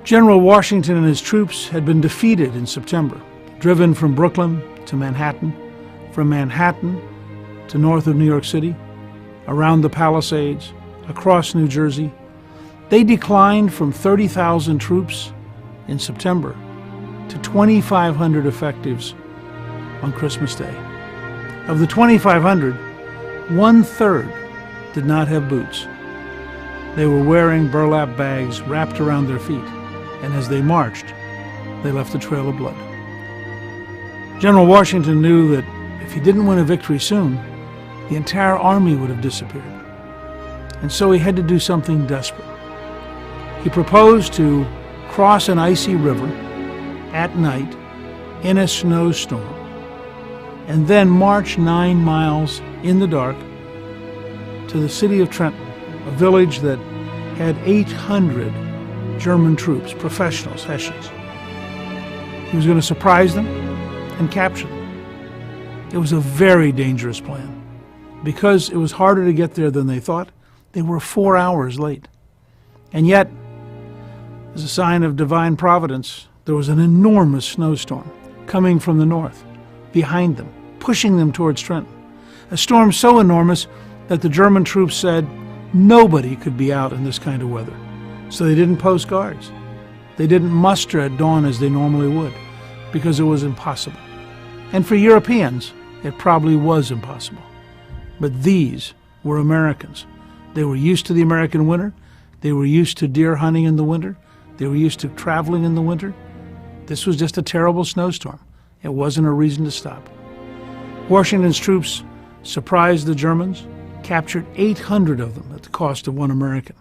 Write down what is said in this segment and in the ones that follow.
General Washington and his troops had been defeated in September, driven from Brooklyn to Manhattan, from Manhattan to north of New York City, around the Palisades, across New Jersey. They declined from 30,000 troops in September to 2,500 effectives on Christmas Day. Of the 2,500, 1/3 did not have boots. They were wearing burlap bags wrapped around their feet, and as they marched, they left a trail of blood. General Washington knew that if he didn't win a victory soon, the entire army would have disappeared. And so he had to do something desperate. He proposed to cross an icy river at night in a snowstorm, and then march 9 miles in the dark to the city of Trenton, a village that had 800 German troops, professionals, Hessians. He was going to surprise them and capture them. It was a very dangerous plan. Because it was harder to get there than they thought, they were 4 hours late. And yet, as a sign of divine providence, there was an enormous snowstorm coming from the north, behind them, pushing them towards Trenton. A storm so enormous that the German troops said nobody could be out in this kind of weather. So they didn't post guards. They didn't muster at dawn as they normally would, because it was impossible. And for Europeans, it probably was impossible. But these were Americans. They were used to the American winter. They were used to deer hunting in the winter. They were used to traveling in the winter. This was just a terrible snowstorm. It wasn't a reason to stop. Washington's troops surprised the Germans, captured 800 of them at the cost of 1 American,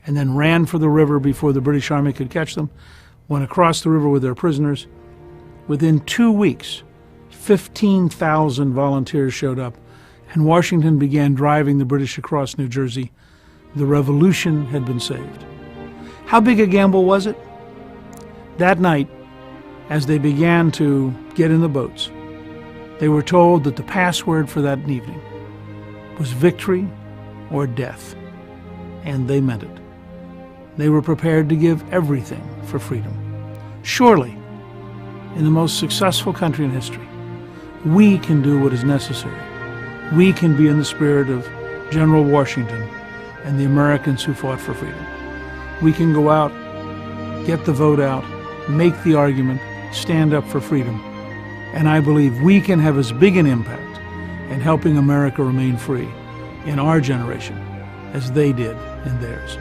and then ran for the river before the British Army could catch them, went across the river with their prisoners. Within 2 weeks, 15,000 volunteers showed up, and Washington began driving the British across New Jersey. The revolution had been saved. How big a gamble was it? That night, as they began to get in the boats, they were told that the password for that evening was victory or death, and they meant it. They were prepared to give everything for freedom. Surely, in the most successful country in history, we can do what is necessary. We can be in the spirit of General Washington and the Americans who fought for freedom. We can go out, get the vote out, make the argument, stand up for freedom. And I believe we can have as big an impact in helping America remain free in our generation as they did in theirs.